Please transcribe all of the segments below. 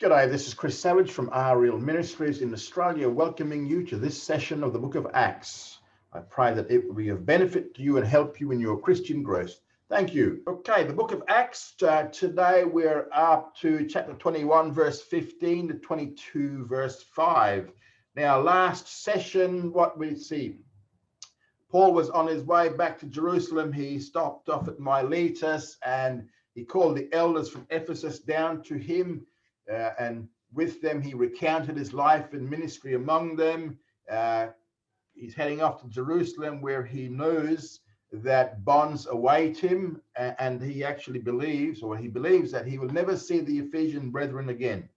G'day, this is Chris Savage from Our Real Ministries in Australia, welcoming you to this session of the Book of Acts. I pray that it will be of benefit to you and help you in your Christian growth. Thank you. Okay, the Book of Acts, today we're up to chapter 21, verse 15 to 22, verse 5. Now, last session, what we see, Paul was on his way back to Jerusalem. He stopped off at Miletus and he called the elders from Ephesus down to him. And with them, he recounted his life and ministry among them. He's heading off to Jerusalem, where he knows that bonds await him, and he actually believes, or he believes, that he will never see the Ephesian brethren again.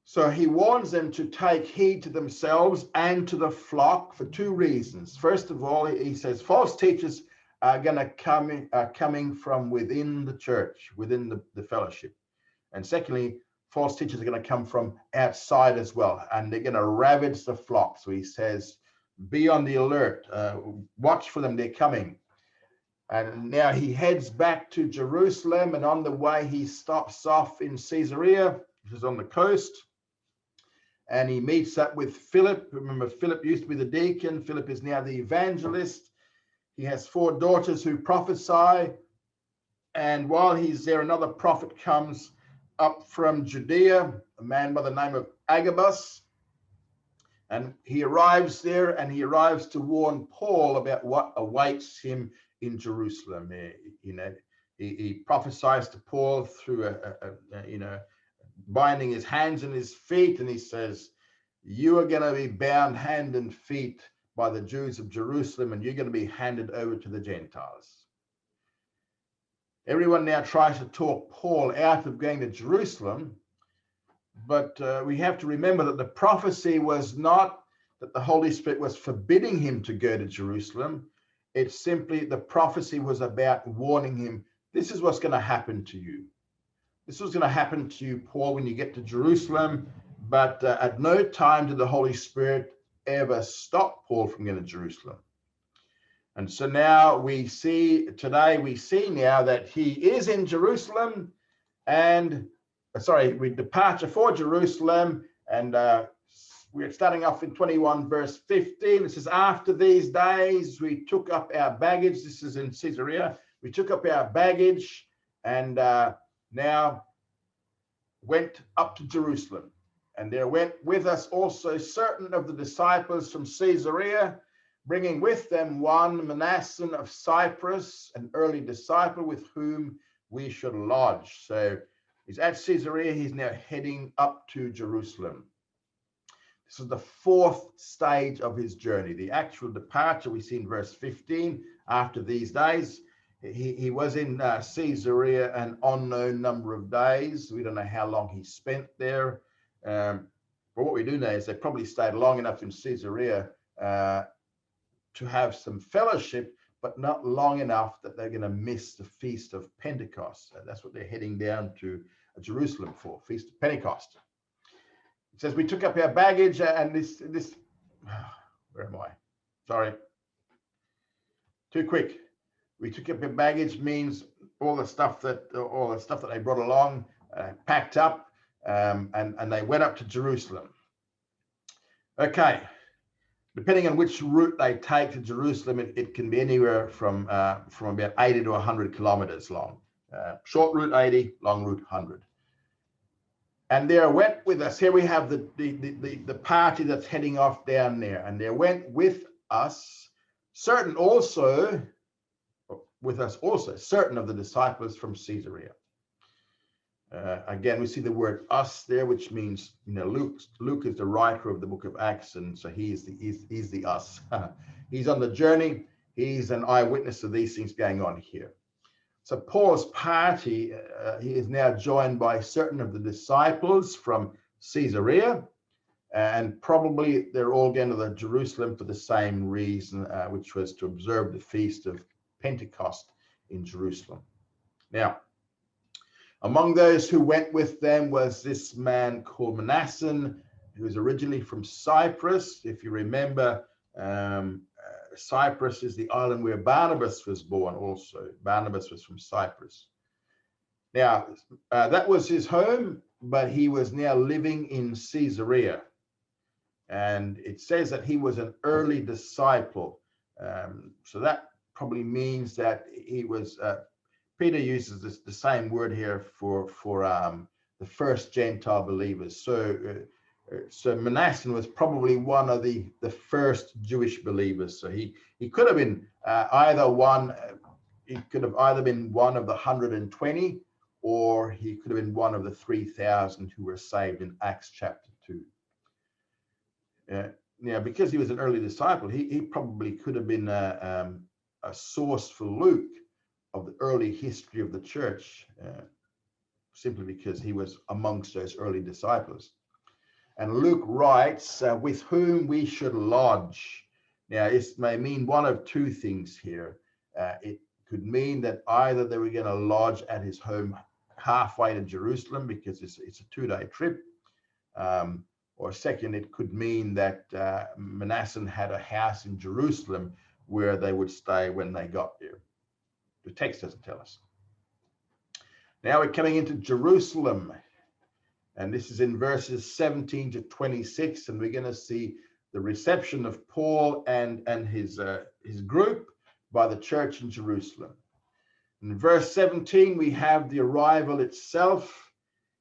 So he warns them to take heed to themselves and to the flock for two reasons. First of all, he says false teachers are going to coming from within the church, within the fellowship. And secondly, false teachers are going to come from outside as well, and they're going to ravage the flock. So he says, be on the alert, watch for them, they're coming. And now he heads back to Jerusalem, and on the way he stops off in Caesarea, which is on the coast, and he meets up with Philip. Remember, Philip used to be the deacon. Philip is now the evangelist. He has 4 daughters who prophesy, and while he's there, another prophet comes up from Judea, a man by the name of Agabus, and he arrives there, and he arrives to warn Paul about what awaits him in Jerusalem. He prophesies to Paul through binding his hands and his feet, and he says, you are going to be bound hand and feet by the Jews of Jerusalem, and you're going to be handed over to the Gentiles. Everyone now tries to talk Paul out of going to Jerusalem, but we have to remember that the prophecy was not that the Holy Spirit was forbidding him to go to Jerusalem. It's simply the prophecy was about warning him, this is what's going to happen to you. This was going to happen to you, Paul, when you get to Jerusalem, but at no time did the Holy Spirit ever stop Paul from going to Jerusalem. And so now we see now that he is in Jerusalem, and we departure for Jerusalem, and we're starting off in 21 verse 15. It says, after these days we took up our baggage. This is in Caesarea. We took up our baggage and now went up to Jerusalem. And there went with us also certain of the disciples from Caesarea, bringing with them one Manasseh of Cyprus, an early disciple with whom we should lodge. So he's at Caesarea. He's now heading up to Jerusalem. This is the 4th stage of his journey. The actual departure we see in verse 15. After these days, he was in Caesarea an unknown number of days. We don't know how long he spent there. But what we do know is they probably stayed long enough in Caesarea to have some fellowship, but not long enough that they're going to miss the Feast of Pentecost. So that's what they're heading down to Jerusalem for, Feast of Pentecost. It says, we took up our baggage, and this where am I? Sorry. Too quick. We took up our baggage means all the stuff that they brought along, packed up, and they went up to Jerusalem. Okay. Depending on which route they take to Jerusalem, it can be anywhere from about 80 to 100 kilometers long. Short route 80, long route 100. And there went with us. Here we have the party that's heading off down there. And there went with us certain of the disciples from Caesarea. Again, we see the word us there, which means, Luke is the writer of the book of Acts, and so he's the us. He's on the journey. He's an eyewitness of these things going on here. So Paul's party, he is now joined by certain of the disciples from Caesarea, and probably they're all going to Jerusalem for the same reason, which was to observe the Feast of Pentecost in Jerusalem. Now, among those who went with them was this man called Manasseh, who was originally from Cyprus. If you remember, Cyprus is the island where Barnabas was born also. Barnabas was from Cyprus. Now, that was his home, but he was now living in Caesarea. And it says that he was an early disciple. So that probably means that he was, Peter uses the same word here for the first Gentile believers. So Manasseh was probably one of the first Jewish believers. So he could have been he could have either been one of the 120, or he could have been one of the 3,000 who were saved in Acts chapter 2. Now, because he was an early disciple, he probably could have been a source for Luke of the early history of the church, simply because he was amongst those early disciples. And Luke writes, with whom we should lodge. Now, this may mean one of two things here. It could mean that either they were going to lodge at his home halfway to Jerusalem, because it's a 2-day trip. Or second, it could mean that Manasseh had a house in Jerusalem where they would stay when they got there. The text doesn't tell us. Now we're coming into Jerusalem, and this is in verses 17 to 26, and we're going to see the reception of Paul and his group by the church in Jerusalem. In verse 17, we have the arrival itself.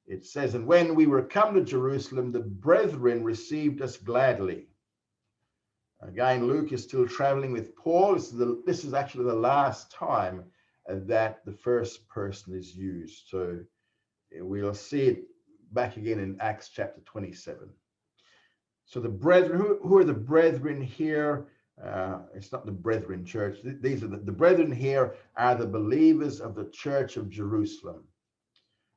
It says, and when we were come to Jerusalem, the brethren received us gladly. Again, Luke is still traveling with Paul. This is actually the last time that the first person is used. So we'll see it back again in Acts chapter 27. So the brethren, who are the brethren here? It's not the brethren church. These are the brethren here are the believers of the church of Jerusalem.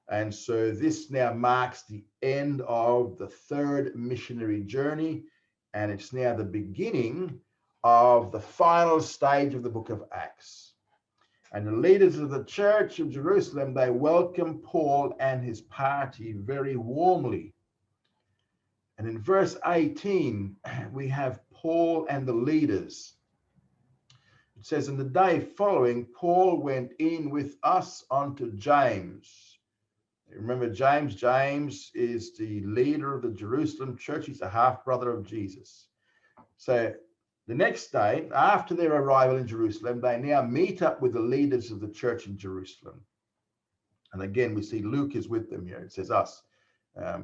And so this now marks the end of the third missionary journey, and it's now the beginning of the final stage of the book of Acts. And the leaders of the church of Jerusalem, they welcome Paul and his party very warmly. And in verse 18, we have Paul and the leaders. It says, in the day following, Paul went in with us unto James. Remember James? James is the leader of the Jerusalem church. He's a half-brother of Jesus. So the next day, after their arrival in Jerusalem, they now meet up with the leaders of the church in Jerusalem. And again, we see Luke is with them here. It says us. What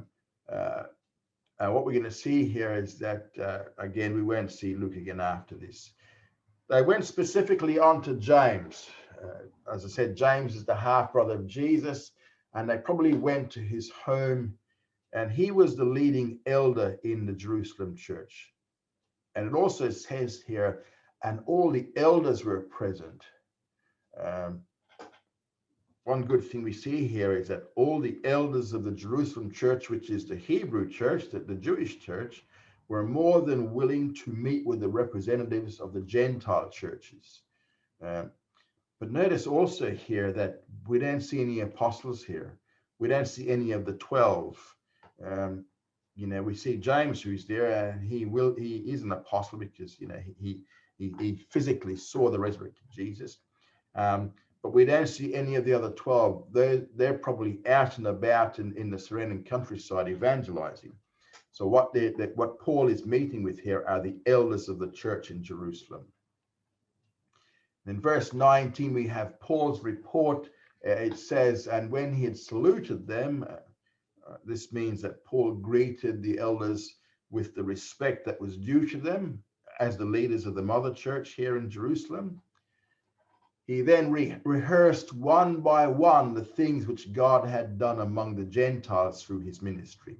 we're going to see here is that, again, we won't see Luke again after this. They went specifically on to James. As I said, James is the half-brother of Jesus. And they probably went to his home, and he was the leading elder in the Jerusalem church. And it also says here, and all the elders were present. One good thing we see here is that all the elders of the Jerusalem church, which is the Hebrew church, the Jewish church, were more than willing to meet with the representatives of the Gentile churches. But notice also here that we don't see any apostles here. We don't see any of the 12. We see James, who's there, and he is an apostle because he physically saw the resurrected Jesus. But we don't see any of the other 12. They're probably out and about in the surrounding countryside evangelizing. So what Paul is meeting with here are the elders of the church in Jerusalem. In verse 19, we have Paul's report. It says, and when he had saluted them, this means that Paul greeted the elders with the respect that was due to them as the leaders of the mother church here in Jerusalem. He then rehearsed one by one the things which God had done among the Gentiles through his ministry.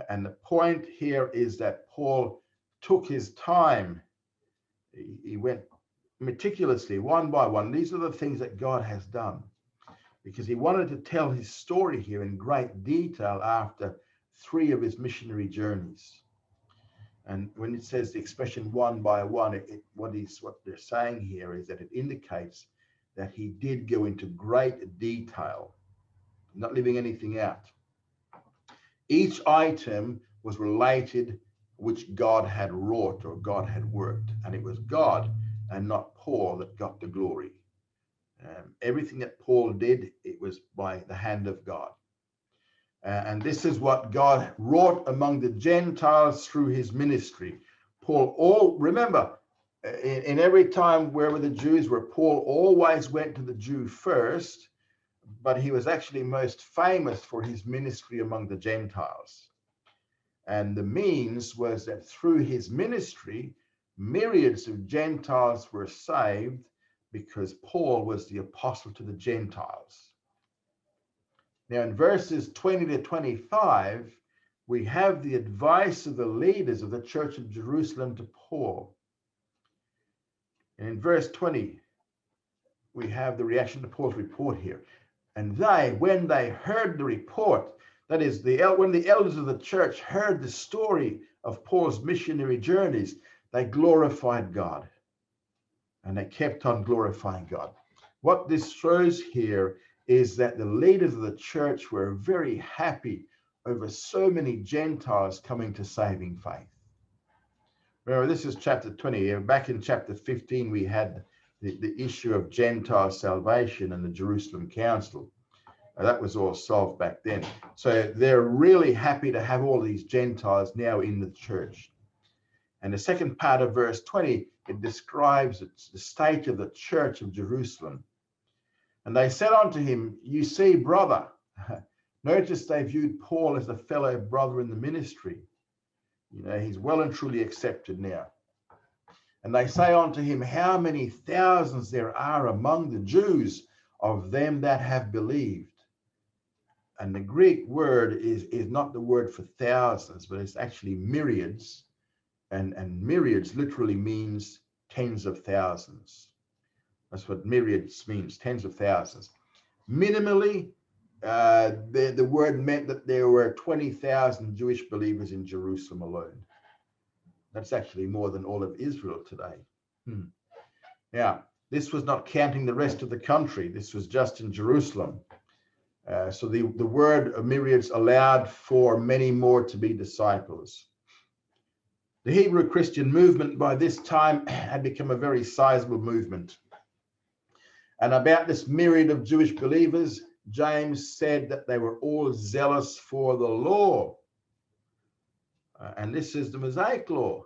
And the point here is that Paul took his time. He went meticulously, one by one. These are the things that God has done, because he wanted to tell his story here in great detail after 3 of his missionary journeys. And when it says the expression one by one, what they're saying here is that it indicates that he did go into great detail, not leaving anything out. Each item was related which God had wrought or God had worked, and it was God and not Paul that got the glory. Everything that Paul did, it was by the hand of God. And this is what God wrought among the Gentiles through his ministry. Remember, in every time wherever the Jews were, Paul always went to the Jew first, but he was actually most famous for his ministry among the Gentiles. And the means was that through his ministry, myriads of Gentiles were saved because Paul was the apostle to the Gentiles. Now, in verses 20 to 25, we have the advice of the leaders of the church of Jerusalem to Paul. And in verse 20, we have the reaction to Paul's report here. And they, when they heard the report, that is, when the elders of the church heard the story of Paul's missionary journeys, they glorified God. And they kept on glorifying God. What this shows here is that the leaders of the church were very happy over so many Gentiles coming to saving faith. Remember, this is chapter 20. Back in chapter 15, we had the issue of Gentile salvation and the Jerusalem Council. That was all solved back then. So they're really happy to have all these Gentiles now in the church. And the second part of verse 20, it describes the state of the church of Jerusalem. And they said unto him, you see, brother, notice they viewed Paul as a fellow brother in the ministry. You know, he's well and truly accepted now. And they say unto him, how many thousands there are among the Jews of them that have believed. And the Greek word is not the word for thousands, but it's actually myriads. And myriads literally means tens of thousands. That's what myriads means, tens of thousands. Minimally, the word meant that there were 20,000 Jewish believers in Jerusalem alone. That's actually more than all of Israel today. Now, this was not counting the rest of the country. This was just in Jerusalem. So the word of myriads allowed for many more to be disciples. The Hebrew Christian movement by this time had become a very sizable movement. And about this myriad of Jewish believers, James said that they were all zealous for the law. And this is the Mosaic law.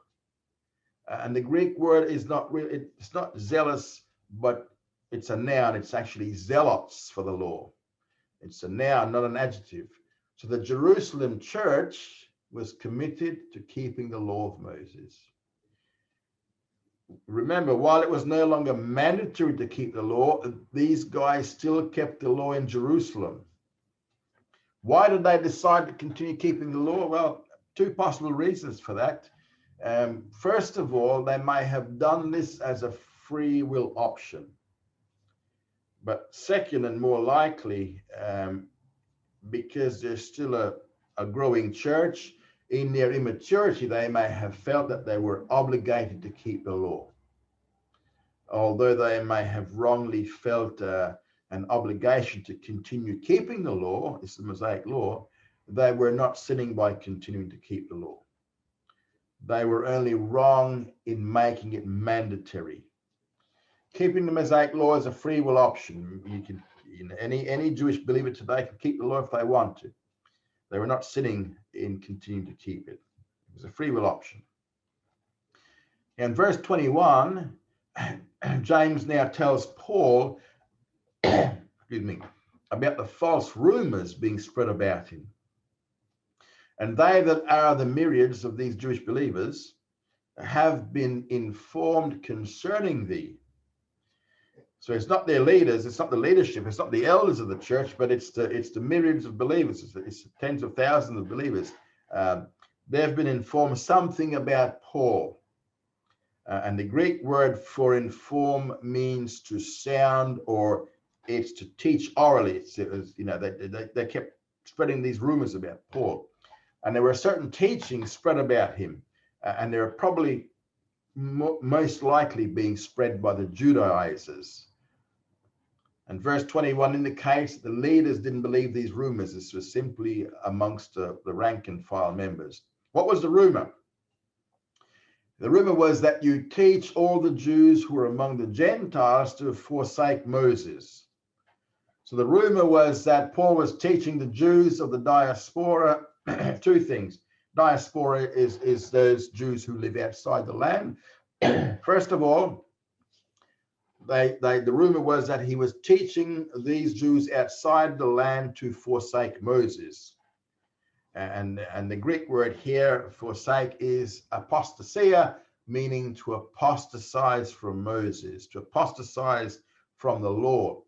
And the Greek word is not really, it's not zealous, but it's a noun. It's actually zealots for the law. It's a noun, not an adjective. So the Jerusalem church was committed to keeping the law of Moses. Remember, while it was no longer mandatory to keep the law, these guys still kept the law in Jerusalem. Why did they decide to continue keeping the law? Well, two possible reasons for that. First of all, they may have done this as a free will option. But second, and more likely, because there's still a growing church, in their immaturity, they may have felt that they were obligated to keep the law. Although they may have wrongly felt an obligation to continue keeping the law, it's the Mosaic law, they were not sinning by continuing to keep the law. They were only wrong in making it mandatory. Keeping the Mosaic law is a free will option. You can, any Jewish believer today can keep the law if they want to. They were not sinning in continuing to keep it. It was a free will option. In verse 21, James now tells Paul, excuse me, about the false rumors being spread about him. And they that are the myriads of these Jewish believers have been informed concerning thee. So it's not their leaders, it's not the leadership, it's not the elders of the church, but it's the myriads of believers, it's tens of thousands of believers. They've been informed something about Paul. And the Greek word for inform means to sound, or it's to teach orally. They kept spreading these rumors about Paul. And there were certain teachings spread about him. And they're probably most likely being spread by the Judaizers. And verse 21 indicates that the leaders didn't believe these rumors. This was simply amongst the rank and file members. What was the rumor? The rumor was that you teach all the Jews who are among the Gentiles to forsake Moses. So the rumor was that Paul was teaching the Jews of the diaspora two things. Diaspora is those Jews who live outside the land. First of all, the rumor was that he was teaching these Jews outside the land to forsake Moses. And the Greek word here, forsake, is apostasia, meaning to apostatize from Moses, to apostatize from the law.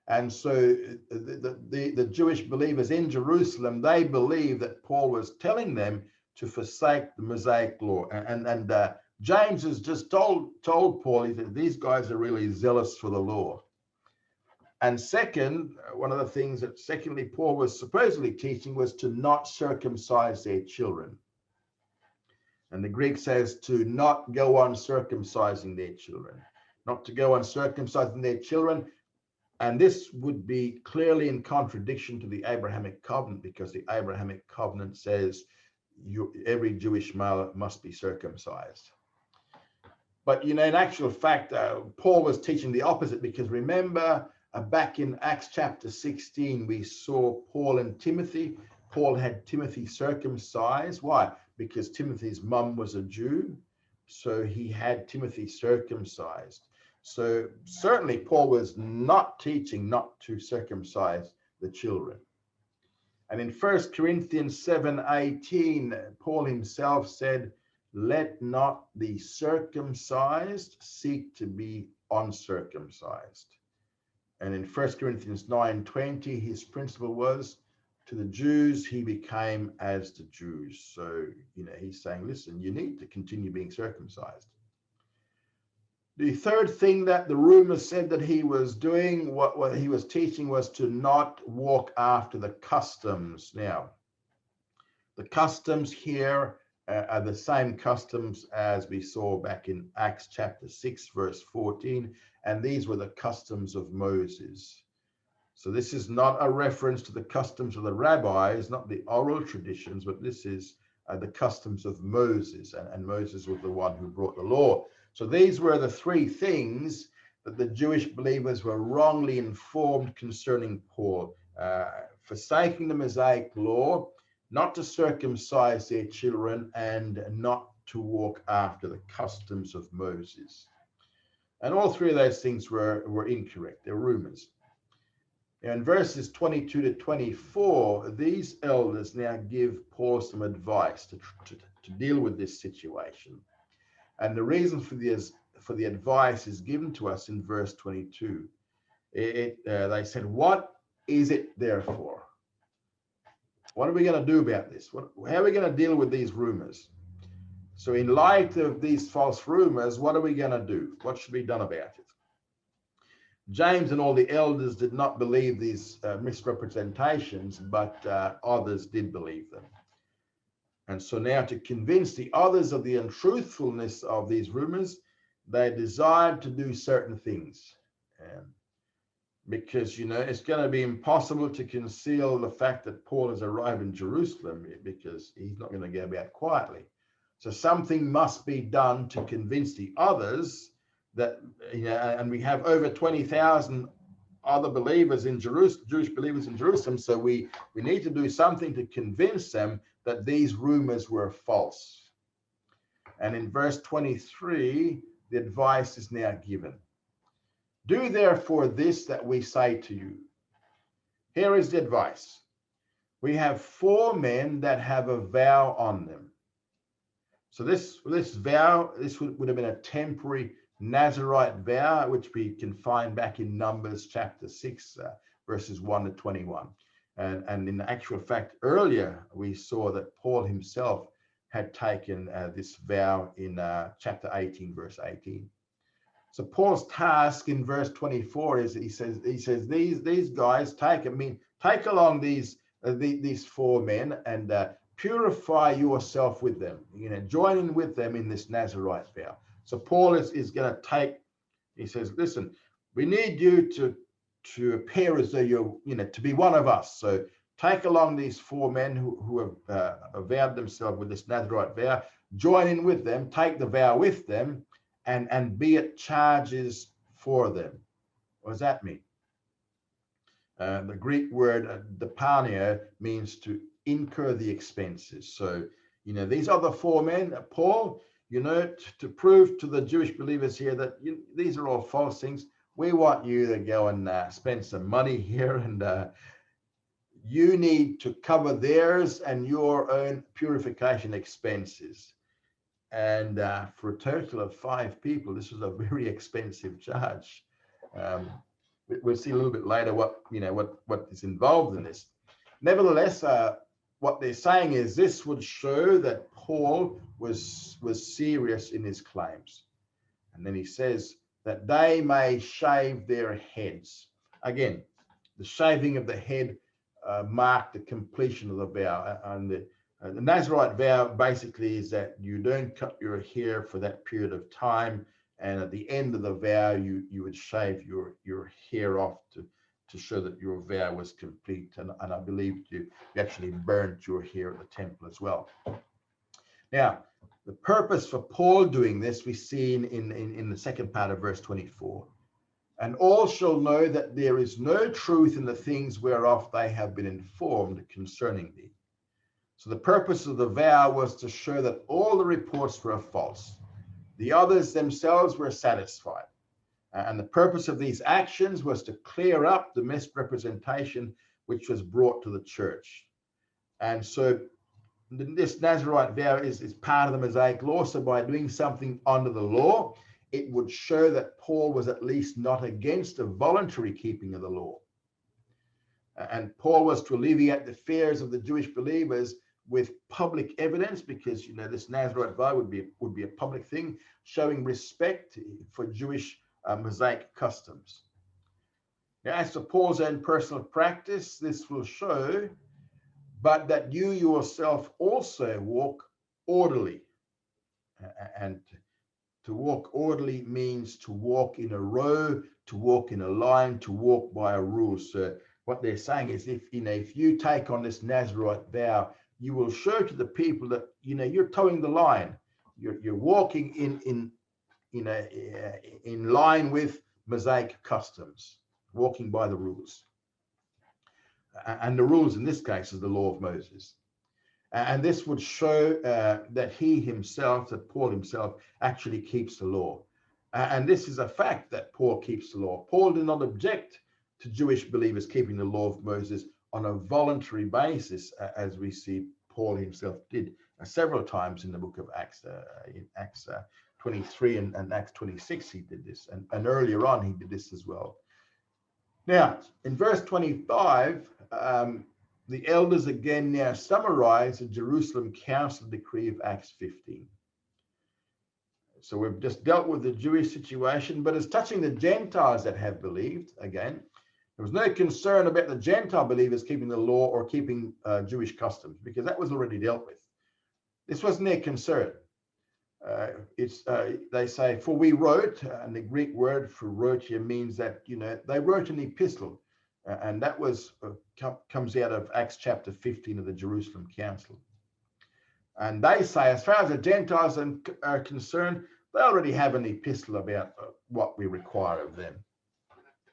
And so the Jewish believers in Jerusalem, they believe that Paul was telling them to forsake the Mosaic law. And James has just told Paul that these guys are really zealous for the law. And second, one of the things that secondly Paul was supposedly teaching was to not circumcise their children. And the Greek says to not go on circumcising their children, not to go on circumcising their children. And this would be clearly in contradiction to the Abrahamic covenant, because the Abrahamic covenant says every Jewish male must be circumcised. But, in actual fact, Paul was teaching the opposite, because remember, back in Acts chapter 16, we saw Paul and Timothy. Paul had Timothy circumcised. Why? Because Timothy's mum was a Jew, so he had Timothy circumcised. So certainly Paul was not teaching not to circumcise the children. And in 1 Corinthians 7:18, Paul himself said, "Let not the circumcised seek to be uncircumcised." And in 1 Corinthians 9:20, his principle was, to the Jews, he became as the Jews. So, he's saying, listen, you need to continue being circumcised. The third thing that the rumor said that he was doing, what he was teaching, was to not walk after the customs. Now, the customs here are the same customs as we saw back in Acts chapter 6, verse 14, and these were the customs of Moses. So this is not a reference to the customs of the rabbis, not the oral traditions, but this is the customs of Moses, and Moses was the one who brought the law. So these were the three things that the Jewish believers were wrongly informed concerning Paul: forsaking the Mosaic law, not to circumcise their children, and not to walk after the customs of Moses. And all three of those things were incorrect. They're rumors. In verses 22 to 24, these elders now give Paul some advice to deal with this situation. And the reason for the advice is given to us in verse 22. They said, "What is it therefore? What are we going to do about this? How are we going to deal with these rumors? So in light of these false rumors, what are we going to do? What should be done about it?" James and all the elders did not believe these misrepresentations, but others did believe them. And so now, to convince the others of the untruthfulness of these rumors, they desired to do certain things. Because, it's going to be impossible to conceal the fact that Paul has arrived in Jerusalem, because he's not going to go about quietly. So something must be done to convince the others that, and we have over 20,000 other believers in Jerusalem, Jewish believers in Jerusalem. So we need to do something to convince them that these rumors were false. And in verse 23, the advice is now given. "Do therefore this that we say to you." Here is the advice. "We have 4 men that have a vow on them." So this vow, this would have been a temporary Nazirite vow, which we can find back in Numbers chapter 6, verses 1 to 21. And in actual fact, earlier we saw that Paul himself had taken this vow in chapter 18, verse 18. So Paul's task in verse 24 is, he says these guys take along these 4 men and purify yourself with them. Join in with them in this Nazirite vow. So Paul is going to take. He says, "Listen, we need you to appear as though you're, to be one of us. So take along these 4 men who have vowed themselves with this Nazirite vow. Join in with them. Take the vow with them, and be at charges for them." What does that mean? The Greek word depanio means to incur the expenses. So, these are the four men, Paul, to prove to the Jewish believers here that these are all false things. We want you to go and spend some money here, and you need to cover theirs and your own purification expenses. And for a total of 5 people, this was a very expensive charge. We'll see a little bit later what is involved in this. Nevertheless, what they're saying is this would show that Paul was serious in his claims. And then he says that they may shave their heads. Again, the shaving of the head marked the completion of the vow. And the Nazarite vow basically is that you don't cut your hair for that period of time. And at the end of the vow, you would shave your hair off to show that your vow was complete. And I believe you actually burnt your hair at the temple as well. Now, the purpose for Paul doing this, we see in the second part of verse 24. And all shall know that there is no truth in the things whereof they have been informed concerning thee. So the purpose of the vow was to show that all the reports were false. The others themselves were satisfied. And the purpose of these actions was to clear up the misrepresentation which was brought to the church. And so this Nazarite vow is part of the Mosaic law. So by doing something under the law, it would show that Paul was at least not against a voluntary keeping of the law. And Paul was to alleviate the fears of the Jewish believers with public evidence, because this Nazarite vow would be a public thing, showing respect for Jewish Mosaic customs. Now, as for Paul's own personal practice, this will show, but that you yourself also walk orderly. And to walk orderly means to walk in a row, to walk in a line, to walk by a rule. So what they're saying is, if you take on this Nazarite vow, you will show to the people that you're towing the line. You're walking in line with Mosaic customs, walking by the rules. And the rules in this case is the law of Moses. And this would show that Paul himself actually keeps the law. And this is a fact that Paul keeps the law. Paul did not object to Jewish believers keeping the law of Moses on a voluntary basis, as we see Paul himself did several times in the book of Acts. In Acts 23 and Acts 26, he did this. And earlier on, he did this as well. Now, in verse 25, the elders again now summarize the Jerusalem Council decree of Acts 15. So we've just dealt with the Jewish situation, but as touching the Gentiles that have believed, again, there was no concern about the Gentile believers keeping the law or keeping Jewish customs, because that was already dealt with. This wasn't their concern. They say, for we wrote, and the Greek word for wrote here means that, they wrote an epistle. And that comes out of Acts chapter 15 of the Jerusalem Council. And they say, as far as the Gentiles are concerned, they already have an epistle about what we require of them.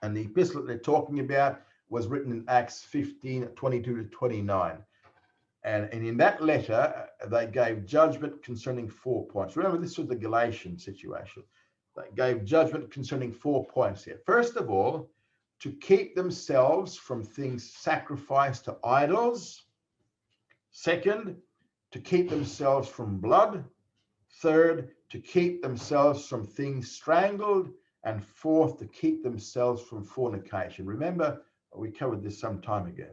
And the epistle that they're talking about was written in Acts 15, 22 to 29. And in that letter, they gave judgment concerning 4 points. Remember, this was the Galatian situation. They gave judgment concerning 4 points here. First of all, to keep themselves from things sacrificed to idols. Second, to keep themselves from blood. Third, to keep themselves from things strangled. And fourth, to keep themselves from fornication. Remember, we covered this some time ago.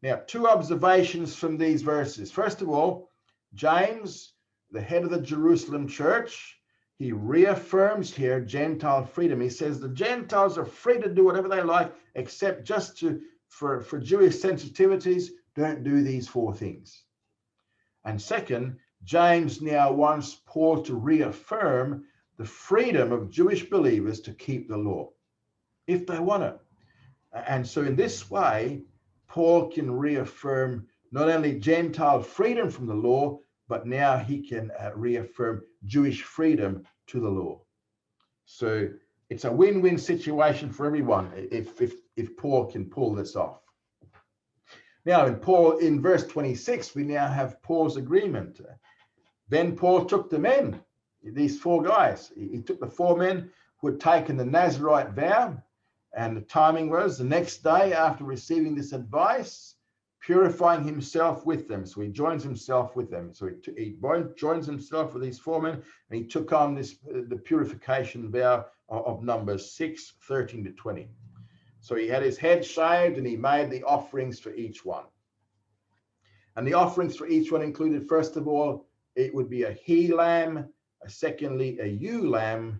Now, 2 observations from these verses. First of all, James, the head of the Jerusalem church, he reaffirms here Gentile freedom. He says the Gentiles are free to do whatever they like, except just for Jewish sensitivities, don't do these 4 things. And second, James now wants Paul to reaffirm the freedom of Jewish believers to keep the law, if they want it. And so in this way, Paul can reaffirm not only Gentile freedom from the law, but now he can reaffirm Jewish freedom to the law. So it's a win-win situation for everyone. If if Paul can pull this off. Now, in verse 26, we now have Paul's agreement. Then Paul took the men, these four guys. He took the four men who had taken the Nazarite vow, and the timing was the next day after receiving this advice, purifying himself with them. So he joins himself with them. So he joins himself with these four men, and he took on the purification vow of Numbers 6, 13 to 20. So he had his head shaved, and he made the offerings for each one. And the offerings for each one included, first of all, it would be a he lamb, secondly, a ewe lamb,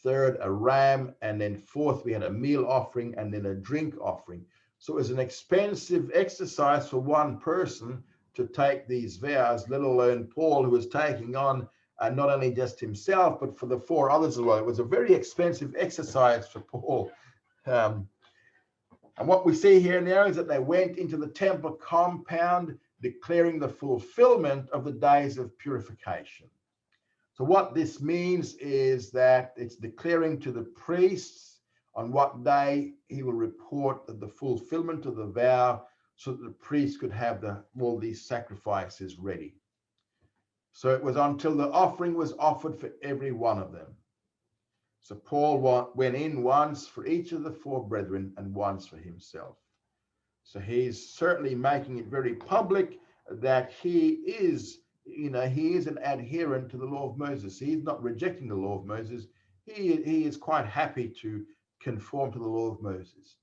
third, a ram, and then fourth, we had a meal offering and then a drink offering. So it was an expensive exercise for one person to take these vows, let alone Paul, who was taking on not only just himself, but for the four others as well. It was a very expensive exercise for Paul. And what we see here now is that they went into the temple compound, declaring the fulfillment of the days of purification. So what this means is that it's declaring to the priests on what day he will report the fulfillment of the vow, so that the priests could have all these sacrifices ready. So it was until the offering was offered for every one of them. So Paul went in once for each of the four brethren and once for himself. So he's certainly making it very public that he is an adherent to the law of Moses. He's not rejecting the law of Moses. He is quite happy to conform to the law of Moses.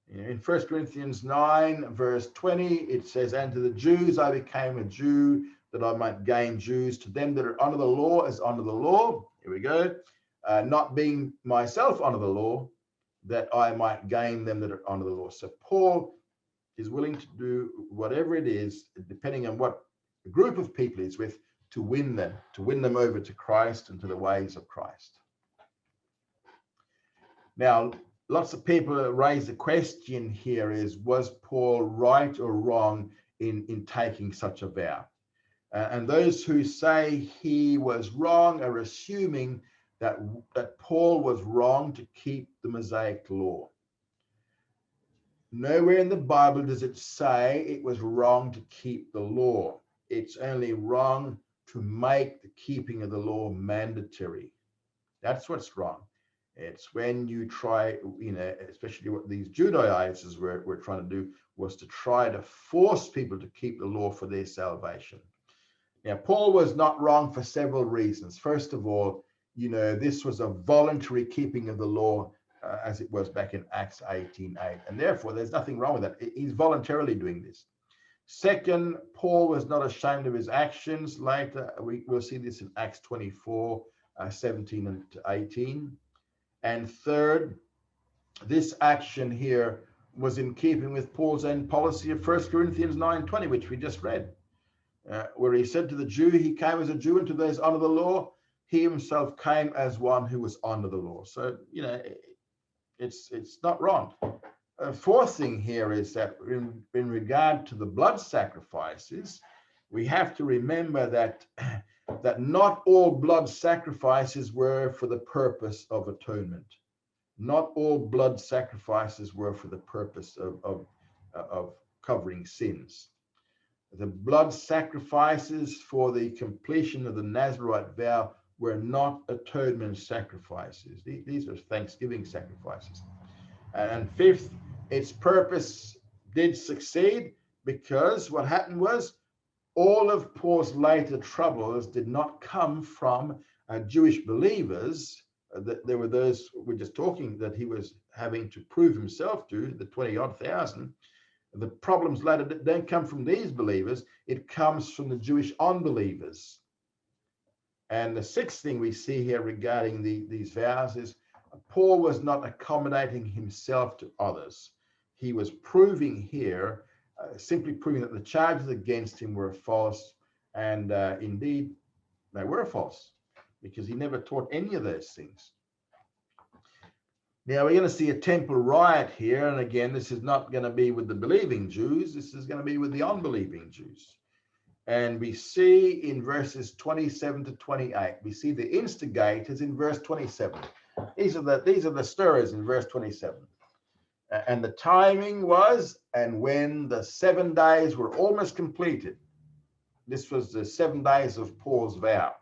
In 1 Corinthians 9, verse 20, it says, "And to the Jews I became a Jew, that I might gain Jews. To them that are under the law as under the law." Here we go. "Not being myself under the law, that I might gain them that are under the law." So Paul is willing to do whatever it is, depending on what the group of people he's with, to win them over to Christ and to the ways of Christ. Now, lots of people raise the question here is, was Paul right or wrong in taking such a vow? And those who say he was wrong are assuming that Paul was wrong to keep the Mosaic law. Nowhere in the Bible does it say it was wrong to keep the law. It's only wrong to make the keeping of the law mandatory. That's what's wrong. It's when you try, especially what these Judaizers were trying to do, was to try to force people to keep the law for their salvation. Now, Paul was not wrong for several reasons. First of all, this was a voluntary keeping of the law, as it was back in Acts 18:8. And therefore, there's nothing wrong with that. He's voluntarily doing this. Second, Paul was not ashamed of his actions. Later, we'll see this in Acts 24, 17 and 18. And third, this action here was in keeping with Paul's own policy of 1 Corinthians 9:20, which we just read, where he said to the Jew, he came as a Jew, and to those under the law, he himself came as one who was under the law. So, it's not wrong. Fourth thing here is that in regard to the blood sacrifices, we have to remember that not all blood sacrifices were for the purpose of atonement. Not all blood sacrifices were for the purpose of covering sins. The blood sacrifices for the completion of the Nazarite vow were not atonement sacrifices. These are thanksgiving sacrifices. And fifth, its purpose did succeed, because what happened was all of Paul's later troubles did not come from Jewish believers. There were those we're just talking that he was having to prove himself to, the 20-odd thousand. The problems later don't come from these believers. It comes from the Jewish unbelievers. And the sixth thing we see here regarding these vows is Paul was not accommodating himself to others. He was proving here, simply proving that the charges against him were false, and indeed they were false, because he never taught any of those things. Now we're going to see a temple riot here, and again, this is not going to be with the believing Jews, this is going to be with the unbelieving Jews. And we see in verses 27 to 28, we see the instigators in verse 27. These are the stirrers in verse 27. And the timing was, and when the 7 days were almost completed. This was the 7 days of Paul's vow.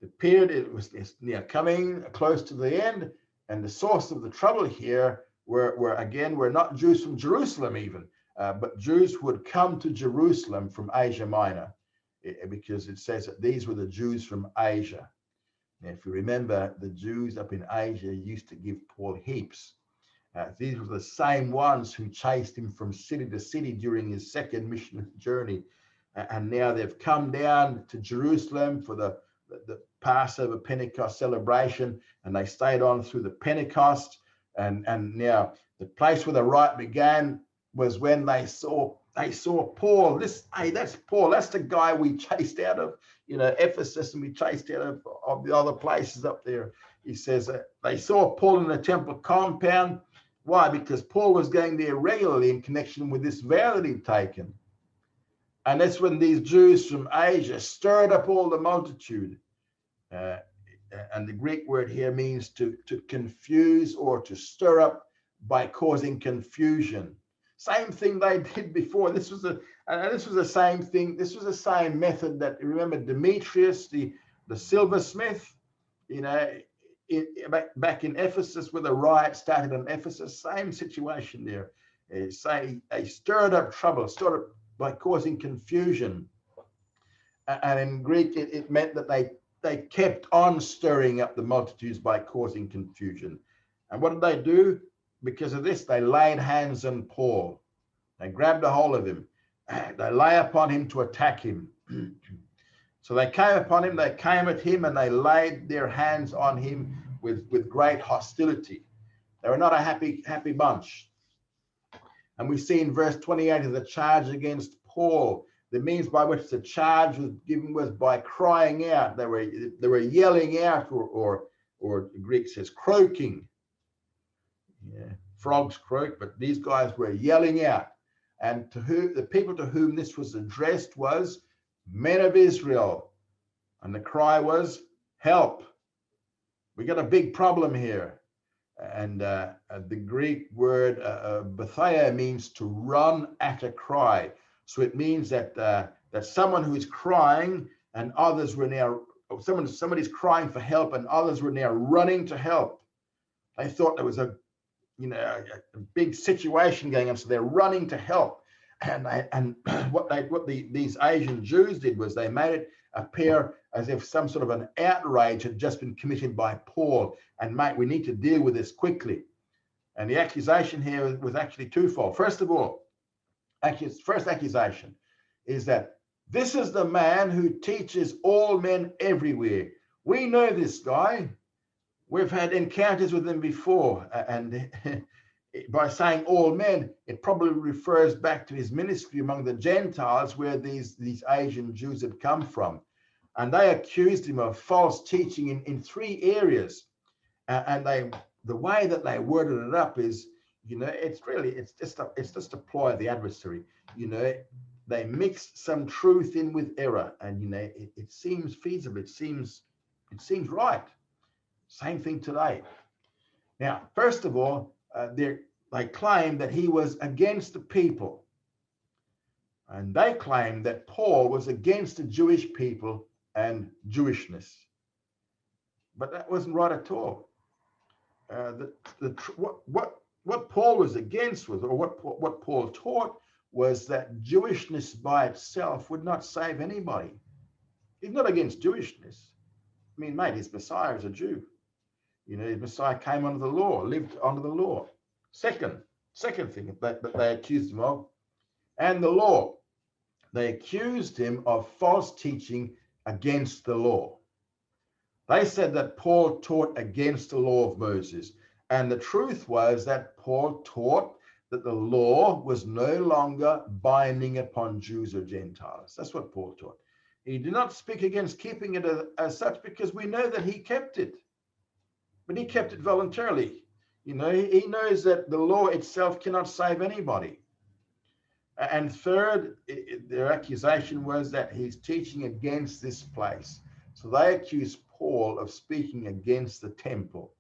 The period, it was near coming close to the end, and the source of the trouble here were not Jews from Jerusalem even, but Jews who had come to Jerusalem from Asia Minor, because it says that these were the Jews from Asia. Now, if you remember, the Jews up in Asia used to give Paul heaps. These were the same ones who chased him from city to city during his second missionary journey. And now they've come down to Jerusalem for the Passover Pentecost celebration, and they stayed on through the Pentecost. And now the place where the riot began was when they saw Paul. That's Paul. That's the guy we chased out of, Ephesus, and we chased out of the other places up there. He says they saw Paul in the temple compound. Why? Because Paul was going there regularly in connection with this vow that he'd taken. And that's when these Jews from Asia stirred up all the multitude. And the Greek word here means to confuse or to stir up by causing confusion. Same thing they did before. This was the same thing. This was the same method that, remember, Demetrius, the silversmith, back in Ephesus, where the riot started in Ephesus. Same situation there. They stirred up trouble, by causing confusion. And in Greek, it meant that they kept on stirring up the multitudes by causing confusion. And what did they do? Because of this, they laid hands on Paul. They grabbed a hold of him. They lay upon him to attack him. So they came upon him, they came at him, and they laid their hands on him with great hostility. They were not a happy bunch. And we see in verse 28 of the charge against Paul, the means by which the charge was given was by crying out. They were yelling out, or the Greek says croaking. Yeah, frogs croak, but these guys were yelling out. And the people to whom this was addressed was men of Israel. And the cry was, help. We got a big problem here. And the Greek word bathia means to run at a cry. So it means that someone who is crying and others were now, somebody's crying for help and others were now running to help. They thought there was a big situation going on, so they're running to help. And what these Asian Jews did was they made it appear as if some sort of an outrage had just been committed by Paul, and mate, we need to deal with this quickly. And the accusation here was actually twofold. First of all, first accusation is that this is the man who teaches all men everywhere. We know this guy. We've had encounters with him before, and by saying all men, it probably refers back to his ministry among the Gentiles, where these Asian Jews had come from. And they accused him of false teaching in 3 areas. And the way that they worded it up is, it's just a ploy of the adversary. They mixed some truth in with error, and it seems feasible. It seems right. Same thing today. Now, first of all, they claimed that he was against the people. And they claimed that Paul was against the Jewish people and Jewishness. But that wasn't right at all. What Paul was against was, or what Paul taught was, that Jewishness by itself would not save anybody. He's not against Jewishness. I mean, mate, his Messiah is a Jew. His Messiah came under the law, lived under the law. Second thing that they accused him of, and the law. They accused him of false teaching against the law. They said that Paul taught against the law of Moses. And the truth was that Paul taught that the law was no longer binding upon Jews or Gentiles. That's what Paul taught. He did not speak against keeping it as such, because we know that he kept it. But he kept it voluntarily. He knows that the law itself cannot save anybody. And third, their accusation was that he's teaching against this place. So they accused Paul of speaking against the temple.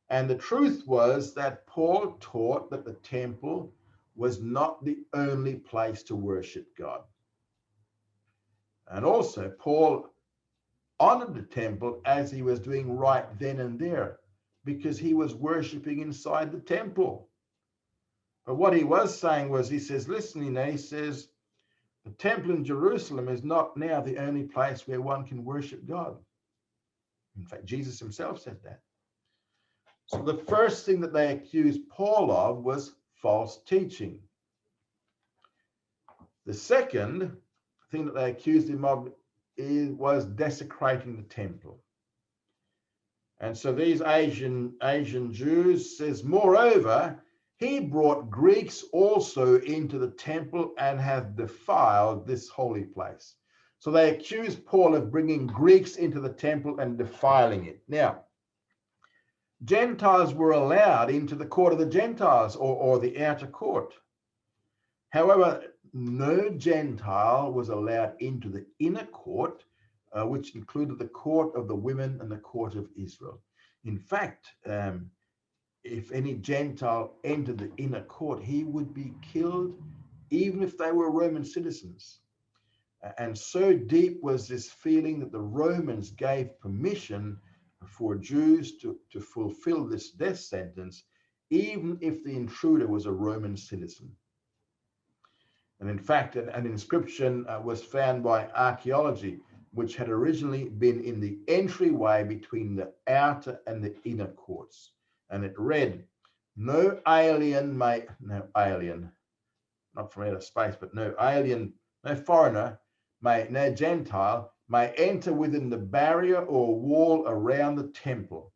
And the truth was that Paul taught that the temple was not the only place to worship God. And also, Paul honored the temple as he was doing right then and there, because he was worshiping inside the temple. But what he was saying was, he says, listen, he says, the temple in Jerusalem is not now the only place where one can worship God. In fact, Jesus himself said that. So the first thing that they accused Paul of was false teaching. The second thing that they accused him of was desecrating the temple. And so these Asian Jews says, moreover, he brought Greeks also into the temple and hath defiled this holy place. So they accused Paul of bringing Greeks into the temple and defiling it. Now, Gentiles were allowed into the court of the Gentiles, or the outer court. However, no Gentile was allowed into the inner court, which included the court of the women and the court of Israel. In fact, if any Gentile entered the inner court, he would be killed, even if they were Roman citizens. And so deep was this feeling that the Romans gave permission for Jews to fulfill this death sentence, even if the intruder was a Roman citizen. And in fact, an inscription was found by archaeology, which had originally been in the entryway between the outer and the inner courts. And it read, no alien, not from outer space, but no foreigner, no Gentile may enter within the barrier or wall around the temple.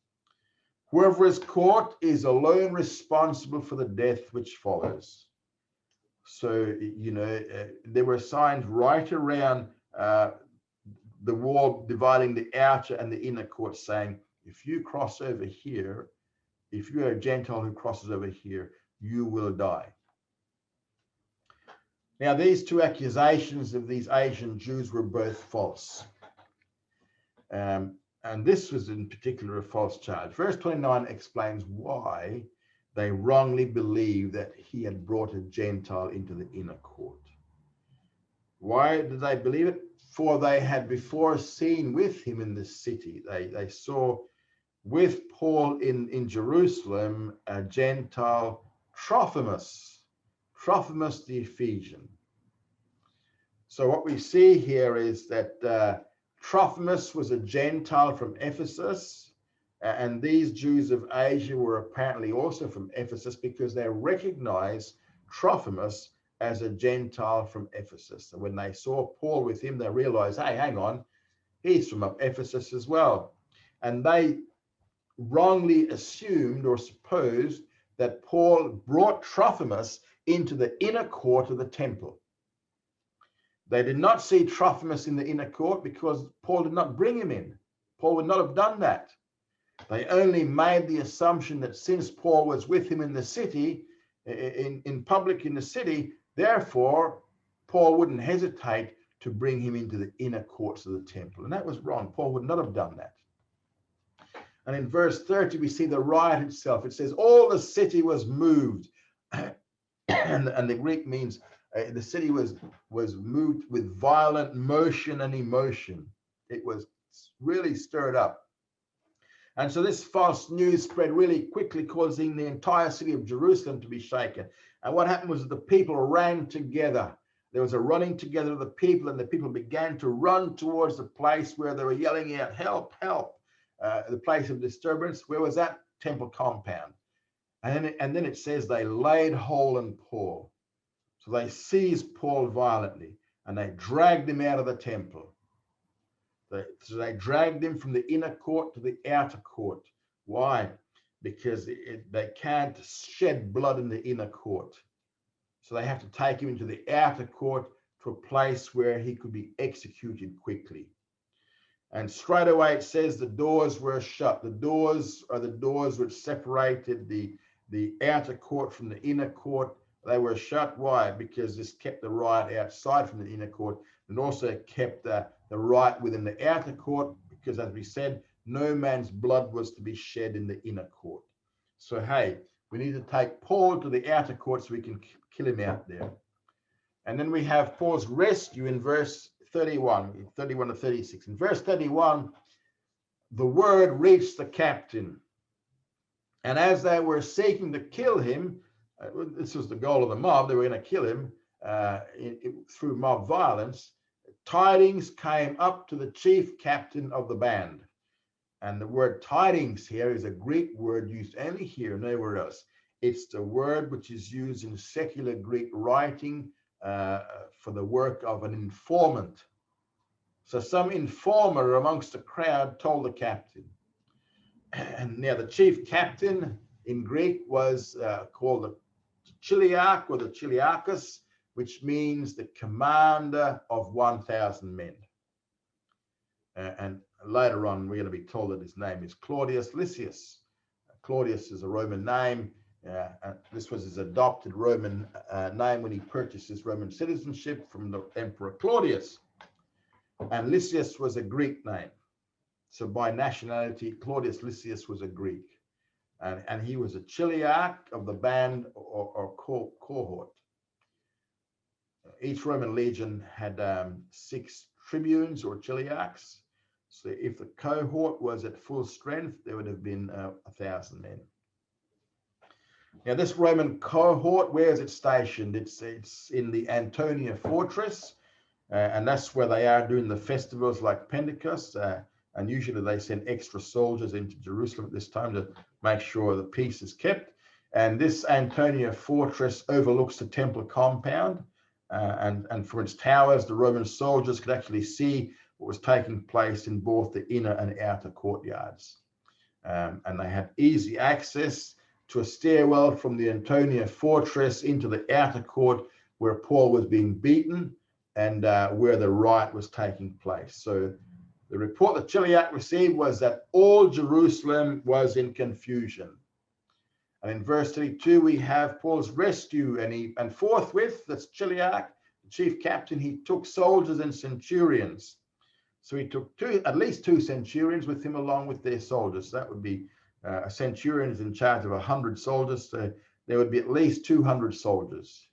Whoever is caught is alone responsible for the death which follows. So, there were signs right around the wall dividing the outer and the inner court saying, if you cross over here, if you're a Gentile who crosses over here, you will die. Now, these two accusations of these Asian Jews were both false. And this was in particular a false charge. Verse 29 explains why they wrongly believed that he had brought a Gentile into the inner court. Why did they believe it? For they had before seen with him in the city. They saw with Paul in Jerusalem a Gentile, Trophimus the Ephesian. So what we see here is that Trophimus was a Gentile from Ephesus, and these Jews of Asia were apparently also from Ephesus because they recognized Trophimus as a Gentile from Ephesus. So when they saw Paul with him, they realized, hey, hang on, he's from Ephesus as well. And they wrongly assumed or supposed that Paul brought Trophimus into the inner court of the temple. They did not see Trophimus in the inner court because Paul did not bring him in. Paul would not have done that. They only made the assumption that since Paul was with him in the city, in public in the city, therefore, Paul wouldn't hesitate to bring him into the inner courts of the temple. And that was wrong. Paul would not have done that. And in verse 30, we see the riot itself. It says, all the city was moved. and the Greek means the city was moved with violent motion and emotion. It was really stirred up. And so this false news spread really quickly, causing the entire city of Jerusalem to be shaken. And what happened was that the people ran together. There was a running together of the people, and the people began to run towards the place where they were yelling out, help, help. The place of disturbance. Where was that? Temple compound. And then it says they laid hold on Paul. So seized Paul violently and they dragged him out of the temple. So they dragged him from the inner court to the outer court. Why? Because they can't shed blood in the inner court. So they have to take him into the outer court to a place where he could be executed quickly. And straight away it says the doors were shut. The doors are the doors which separated the outer court from the inner court. They were shut. Why? Because this kept the riot outside from the inner court, and also kept the riot within the outer court, because as we said, no man's blood was to be shed in the inner court. So, hey, we need to take Paul to the outer court so we can kill him out there. And then we have Paul's rescue in verse 31 to 36. In verse 31, the word reached the captain. And as they were seeking to kill him, this was the goal of the mob, they were going to kill him through mob violence, tidings came up to the chief captain of the band. And the word tidings here is a Greek word used only here, nowhere else. It's the word which is used in secular Greek writing for the work of an informant. So some informer amongst the crowd told the captain. And now the chief captain in Greek was called the Chiliarch or the Chiliarchus, which means the commander of 1,000 men. And later on, we're going to be told that his name is Claudius Lysias. Claudius is a Roman name. This was his adopted Roman name when he purchased his Roman citizenship from the Emperor Claudius. And Lysias was a Greek name. So by nationality, Claudius Lysias was a Greek. And he was a chiliarch of the band or cohort. Each Roman legion had 6 tribunes or chiliarchs. So if the cohort was at full strength, there would have been 1,000 men. Now this Roman cohort, where is it stationed? It's in the Antonia fortress, and that's where they are doing the festivals like Pentecost. And usually they send extra soldiers into Jerusalem at this time to make sure the peace is kept. And this Antonia fortress overlooks the temple compound. And from its towers, the Roman soldiers could actually see what was taking place in both the inner and outer courtyards. And they had easy access to a stairwell from the Antonia fortress into the outer court where Paul was being beaten and where the riot was taking place. So the report that Chiliarch received was that all Jerusalem was in confusion. And in verse 32, we have Paul's rescue, and forthwith, that's Chiliarch, the chief captain, he took soldiers and centurions. So he took at least two centurions with him along with their soldiers. That would be a centurion is in charge of 100 soldiers. So there would be at least 200 soldiers.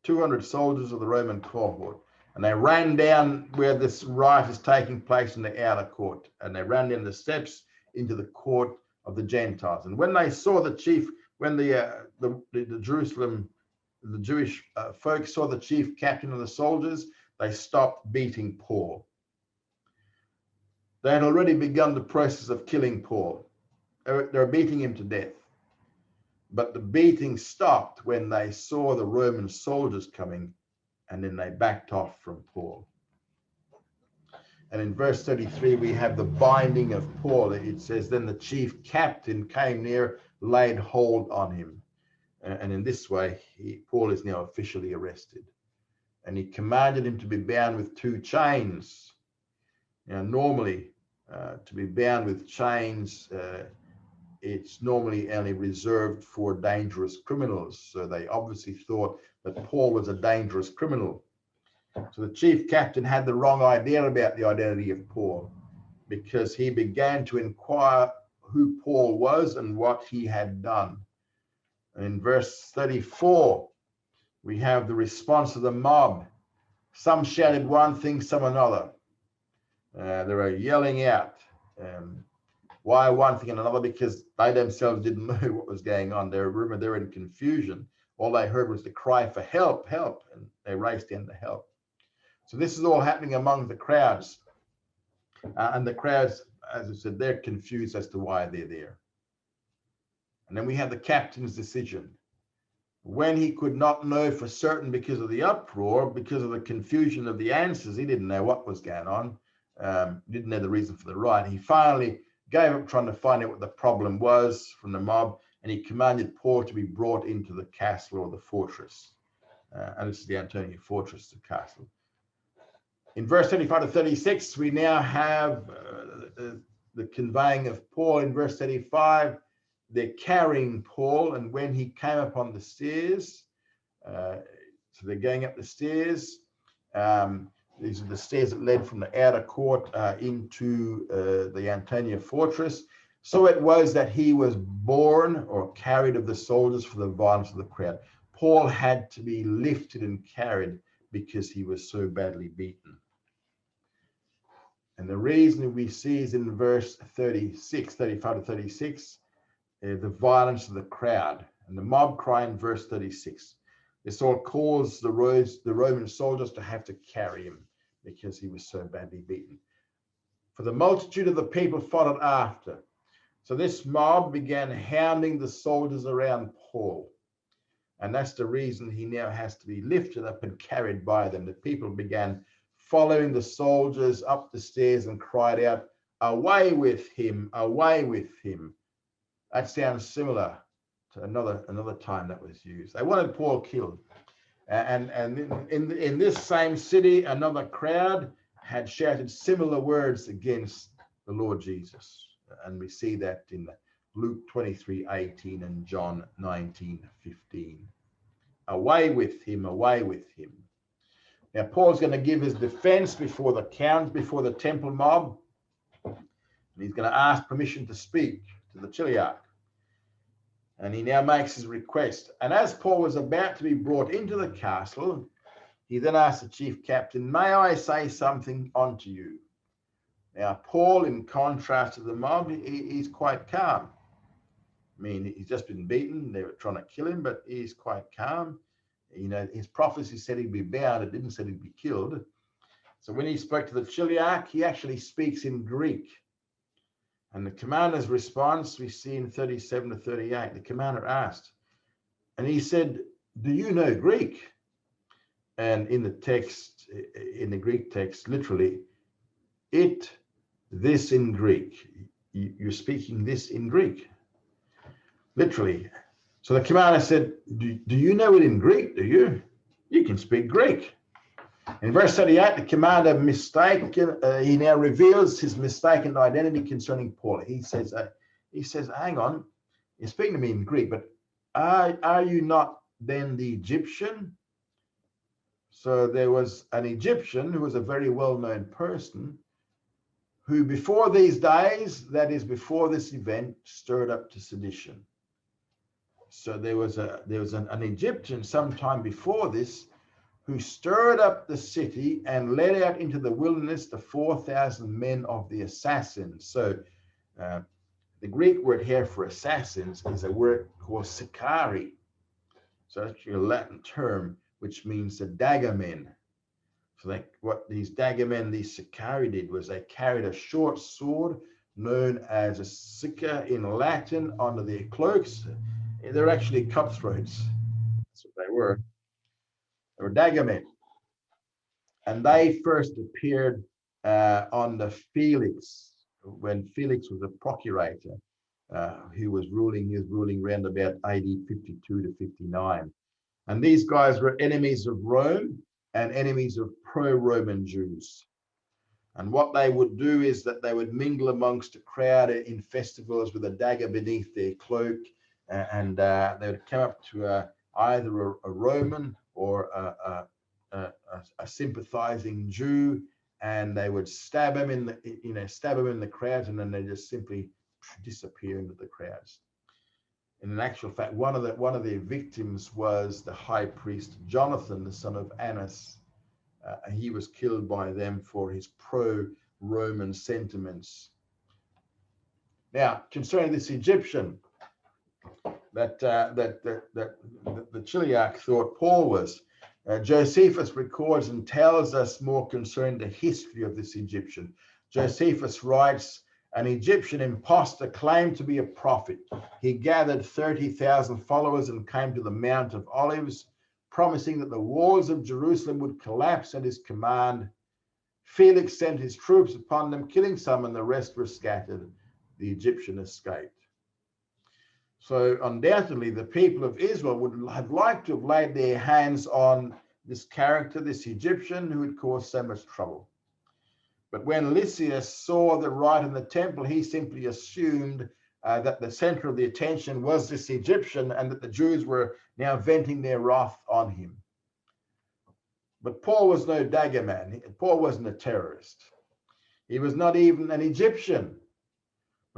200 soldiers of the Roman cohort. And they ran down where this riot is taking place in the outer court. And they ran down the steps into the court of the Gentiles. And when they saw the chief, when the Jewish folks saw the chief captain of the soldiers, they stopped beating Paul. They had already begun the process of killing Paul. They were beating him to death. But the beating stopped when they saw the Roman soldiers coming, and then they backed off from Paul. And in verse 33, we have the binding of Paul. It says, then the chief captain came near, laid hold on him. And in this way, Paul is now officially arrested. And he commanded him to be bound with 2 chains. Now, normally, to be bound with chains, it's normally only reserved for dangerous criminals. So they obviously thought that Paul was a dangerous criminal. So the chief captain had the wrong idea about the identity of Paul, because he began to inquire who Paul was and what he had done. And in verse 34, we have the response of the mob. Some shouted one thing, some another. They were yelling out. Why one thing and another? Because they themselves didn't know what was going on. They were in confusion. All they heard was the cry for help, help, and they raced in to help. So this is all happening among the crowds. And the crowds, as I said, they're confused as to why they're there. And then we have the captain's decision. When he could not know for certain because of the uproar, because of the confusion of the answers, he didn't know what was going on, didn't know the reason for the riot. He finally gave up trying to find out what the problem was from the mob, and he commanded Paul to be brought into the castle or the fortress. And this is the Antonia fortress, the castle. In verse 35 to 36, we now have the conveying of Paul. In verse 35, they're carrying Paul, and when he came upon the stairs, so they're going up the stairs. These are the stairs that led from the outer court into the Antonia fortress. So it was that he was borne or carried of the soldiers for the violence of the crowd. Paul had to be lifted and carried because he was so badly beaten. And the reason we see is in verse 35 to 36, the violence of the crowd. And the mob cry in verse 36. This all caused the Roman soldiers to have to carry him because he was so badly beaten. For the multitude of the people followed after. So this mob began hounding the soldiers around Paul. And that's the reason he now has to be lifted up and carried by them. The people began following the soldiers up the stairs and cried out, "Away with him, away with him." That sounds similar to another time that was used. They wanted Paul killed. And in this same city, another crowd had shouted similar words against the Lord Jesus. And we see that in Luke 23:18 and John 19:15. Away with him, away with him. Now, Paul's going to give his defense before the count, before the temple mob. And he's going to ask permission to speak to the chiliarch. And he now makes his request. And as Paul was about to be brought into the castle, he then asked the chief captain, "May I say something unto you?" Now, Paul, in contrast to the mob, he's quite calm. I mean, he's just been beaten. They were trying to kill him, but he's quite calm. You know, his prophecy said he'd be bound. It didn't say he'd be killed. So when he spoke to the chiliarch, he actually speaks in Greek. And the commander's response, we see in 37 to 38, the commander asked, and he said, "Do you know Greek?" And in the text, in the Greek text, literally, this in Greek. You're speaking this in Greek. Literally. So the commander said, do you know it in Greek? Do you? You can speak Greek. In verse 38, the commander he now reveals his mistaken identity concerning Paul. He says, "Hang on, you're speaking to me in Greek, but are you not then the Egyptian?" So there was an Egyptian who was a very well-known person who before these days, that is before this event, stirred up to sedition. So there was an Egyptian sometime before this who stirred up the city and led out into the wilderness the 4,000 men of the assassins. So the Greek word here for assassins is a word called sicari. So that's a Latin term, which means the dagger men. So what these dagger men, these sicari, did was they carried a short sword known as a sica in Latin under their cloaks. They're actually cutthroats. That's what they were. They were dagger men. And they first appeared under Felix, when Felix was a procurator who was ruling. He was ruling around about AD 52 to 59. And these guys were enemies of Rome and enemies of pro-Roman Jews. And what they would do is that they would mingle amongst a crowd in festivals with a dagger beneath their cloak, and they would come up to either a Roman or a sympathizing Jew, and they would stab him in the crowds, and then they just simply disappear into the crowds. And in actual fact, one of their victims was the high priest Jonathan, the son of Annas. He was killed by them for his pro-Roman sentiments. Now, concerning this Egyptian that the chiliarch thought Paul was, Josephus records and tells us more concerning the history of this Egyptian. Josephus writes, "An Egyptian impostor claimed to be a prophet. He gathered 30,000 followers and came to the Mount of Olives, promising that the walls of Jerusalem would collapse at his command. Felix sent his troops upon them, killing some, and the rest were scattered. The Egyptian escaped." So undoubtedly, the people of Israel would have liked to have laid their hands on this character, this Egyptian who had caused so much trouble. But when Lysias saw the riot in the temple, he simply assumed that the center of the attention was this Egyptian and that the Jews were now venting their wrath on him. But Paul was no dagger man. Paul wasn't a terrorist. He was not even an Egyptian.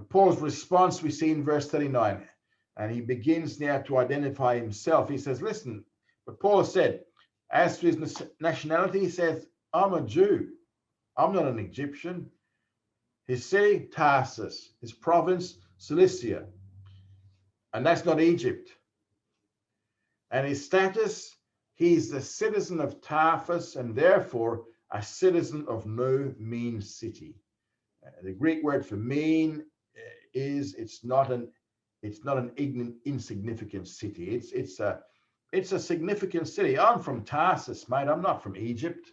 Paul's response we see in verse 39, and he begins now to identify himself. He says, listen, but Paul said, as to his nationality, he says, I'm a Jew. I'm not an Egyptian. His city, Tarsus. His province, Cilicia. And that's not Egypt. And his status, he's the citizen of Tarsus and therefore a citizen of no mean city. The Greek word for mean is it's not an insignificant city. It's a significant city. I'm from Tarsus, mate. I'm not from Egypt.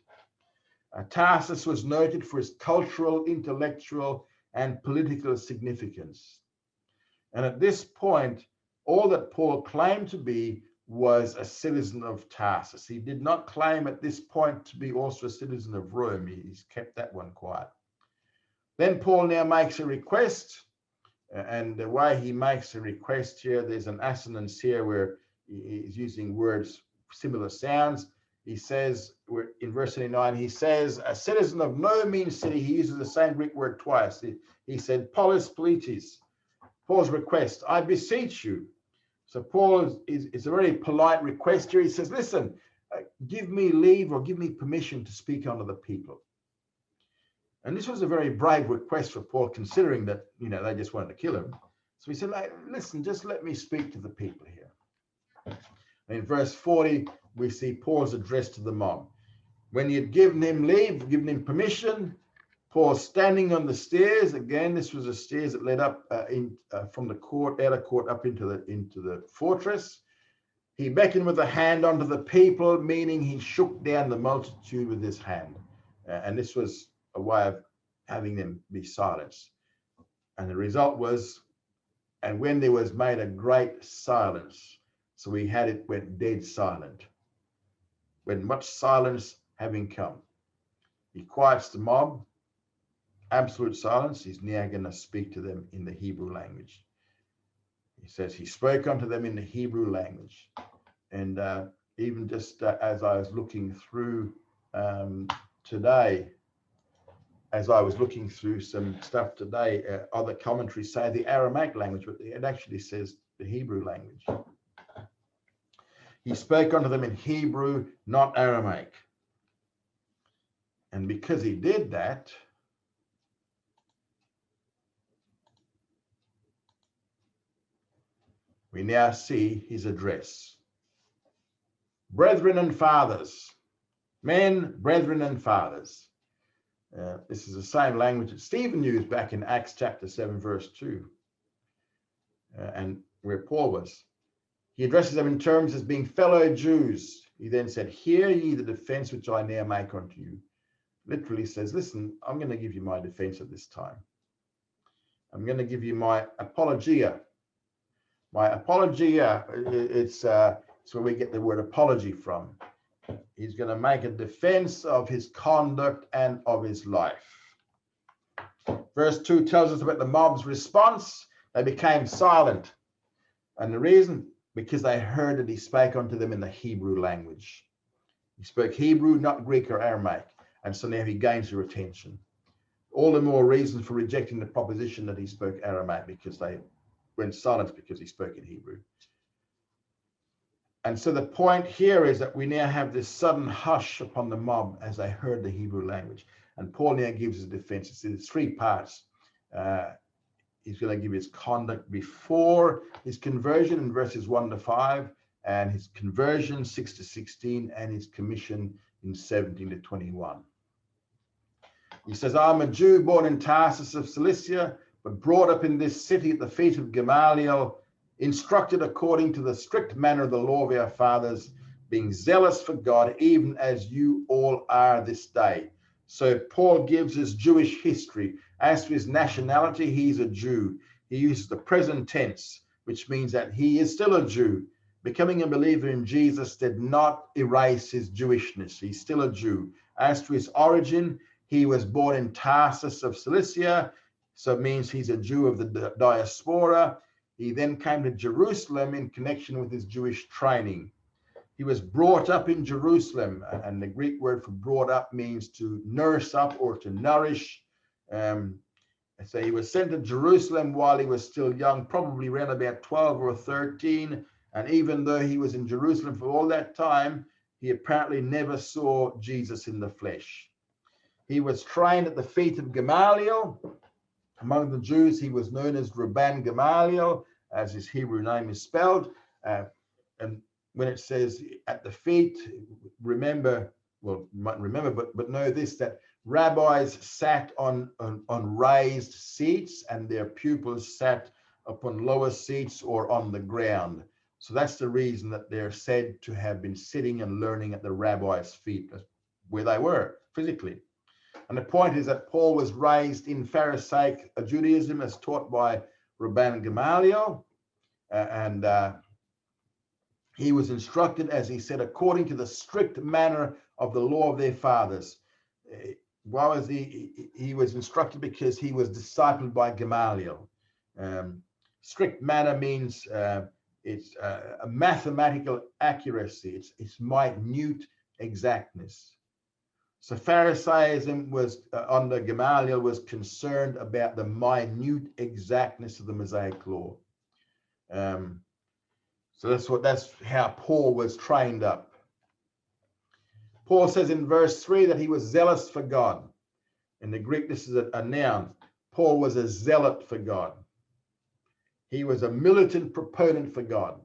Tarsus was noted for its cultural, intellectual, and political significance. And at this point, all that Paul claimed to be was a citizen of Tarsus. He did not claim at this point to be also a citizen of Rome. He's kept that one quiet. Then Paul now makes a request, and the way he makes a request here, there's an assonance here where he's using words, similar sounds. He says, in verse 39, he says, a citizen of no mean city. He uses the same Greek word twice. He said, polis politis, Paul's request, I beseech you. So Paul is a very polite request here. He says, listen, give me leave or give me permission to speak unto the people. And this was a very brave request for Paul, considering that, they just wanted to kill him. So he said, listen, just let me speak to the people here. And in verse 40, we see Paul's address to the mob. When he had given him leave, given him permission, Paul standing on the stairs. Again, this was the stairs that led up from the court, outer court, up into the fortress. He beckoned with a hand unto the people, meaning he shook down the multitude with his hand. And this was a way of having them be silenced. And the result was, and when there was made a great silence, so we had it went dead silent. When much silence having come, he quiets the mob. Absolute silence. He's now going to speak to them in the Hebrew language. He says he spoke unto them in the Hebrew language. And even just as I was looking through today, as I was looking through some stuff today, other commentaries say the Aramaic language, but it actually says the Hebrew language. He spoke unto them in Hebrew, not Aramaic. And because he did that, we now see his address. Brethren and fathers, men, brethren and fathers. This is the same language that Stephen used back in Acts chapter 7, verse 2, and where Paul was. He addresses them in terms as being fellow Jews. He then said, hear ye the defense which I now make unto you. Literally says, listen, I'm going to give you my defense at this time. I'm going to give you my apologia. My apologia, it's where we get the word apology from. He's going to make a defense of his conduct and of his life. Verse 2 tells us about the mob's response. They became silent. And the reason, because they heard that he spake unto them in the Hebrew language. He spoke Hebrew, not Greek or Aramaic. And so now he gains their attention. All the more reason for rejecting the proposition that he spoke Aramaic, because they went silent because he spoke in Hebrew. And so the point here is that we now have this sudden hush upon the mob as they heard the Hebrew language. And Paul now gives his defense. It's three parts. He's going to give his conduct before his conversion in verses 1 to 5, and his conversion 6 to 16, and his commission in 17 to 21. He says, I'm a Jew born in Tarsus of Cilicia, but brought up in this city at the feet of Gamaliel, instructed according to the strict manner of the law of our fathers, being zealous for God, even as you all are this day. So Paul gives his Jewish history. As to his nationality, he's a Jew. He uses the present tense, which means that he is still a Jew. Becoming a believer in Jesus did not erase his Jewishness. He's still a Jew. As to his origin, he was born in Tarsus of Cilicia, so it means he's a Jew of the diaspora. He then came to Jerusalem in connection with his Jewish training. He was brought up in Jerusalem, and the Greek word for brought up means to nurse up or to nourish. So he was sent to Jerusalem while he was still young, probably around about 12 or 13. And even though he was in Jerusalem for all that time, he apparently never saw Jesus in the flesh. He was trained at the feet of Gamaliel. Among the Jews, he was known as Rabban Gamaliel, as his Hebrew name is spelled. And when it says at the feet, remember, well, you might remember, but know this, that rabbis sat on raised seats and their pupils sat upon lower seats or on the ground. So that's the reason that they're said to have been sitting and learning at the rabbi's feet, where they were physically. And the point is that Paul was raised in Pharisaic Judaism as taught by Rabban Gamaliel, and he was instructed, as he said, according to the strict manner of the law of their fathers. Why was he was instructed? Because he was discipled by Gamaliel. Strict manner means it's a mathematical accuracy. It's minute exactness. So Pharisaism was under Gamaliel was concerned about the minute exactness of the Mosaic law. So that's how Paul was trained up. Paul says in verse 3 that he was zealous for God. In the Greek, this is a noun. Paul was a zealot for God. He was a militant proponent for God,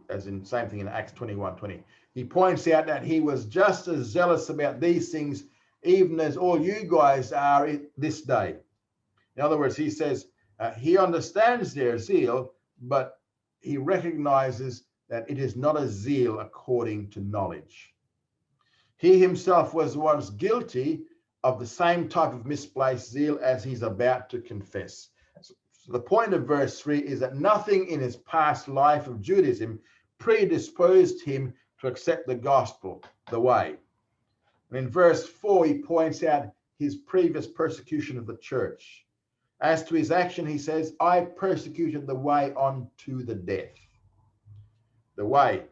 as in same thing in Acts 21:20. He points out that he was just as zealous about these things, even as all you guys are this day. In other words, he says he understands their zeal, but he recognizes that it is not a zeal according to knowledge. He himself was once guilty of the same type of misplaced zeal as he's about to confess. So the point of verse 3 is that nothing in his past life of Judaism predisposed him to accept the gospel, the way. And in verse 4, he points out his previous persecution of the church. As to his action, he says, I persecuted the way unto the death. The way,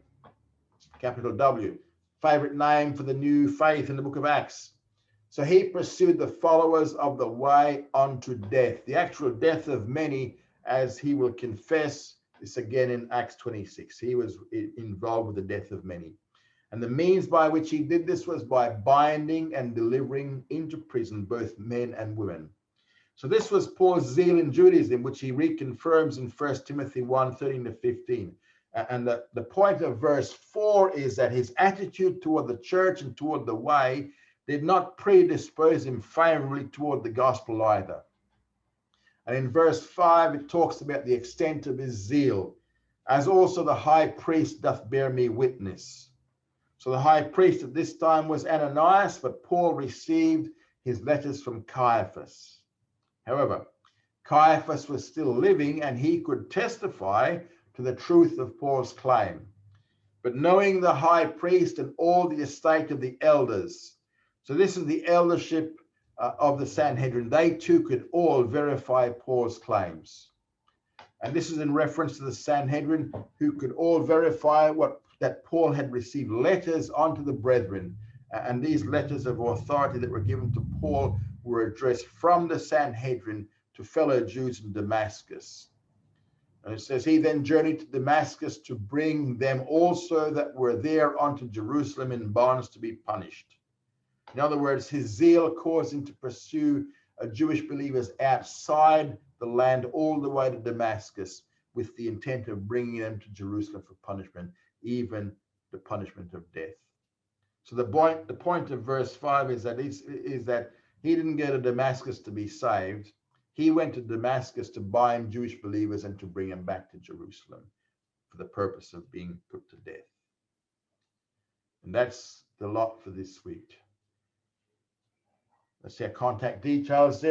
capital W, favorite name for the new faith in the book of Acts. So he pursued the followers of the way unto death, the actual death of many, as he will confess this again in Acts 26. He was involved with the death of many. And the means by which he did this was by binding and delivering into prison both men and women. So this was Paul's zeal in Judaism, which he reconfirms in 1 Timothy 1:13-15. And the point of verse 4 is that his attitude toward the church and toward the way did not predispose him favorably toward the gospel either. And in verse 5, it talks about the extent of his zeal, as also the high priest doth bear me witness. So the high priest at this time was Ananias, but Paul received his letters from Caiaphas. However, Caiaphas was still living and he could testify to the truth of Paul's claim. But knowing the high priest and all the estate of the elders, so this is the eldership of the Sanhedrin, they too could all verify Paul's claims. And this is in reference to the Sanhedrin, who could all verify that Paul had received letters unto the brethren. And these letters of authority that were given to Paul were addressed from the Sanhedrin to fellow Jews in Damascus. And it says, he then journeyed to Damascus to bring them also that were there unto Jerusalem in bonds to be punished. In other words, his zeal caused him to pursue Jewish believers outside the land all the way to Damascus with the intent of bringing them to Jerusalem for punishment, even the punishment of death. So the point of verse 5 is that he didn't go to Damascus to be saved. He went to Damascus to bind Jewish believers and to bring them back to Jerusalem for the purpose of being put to death. And that's the lot for this week. Let's see our contact details there.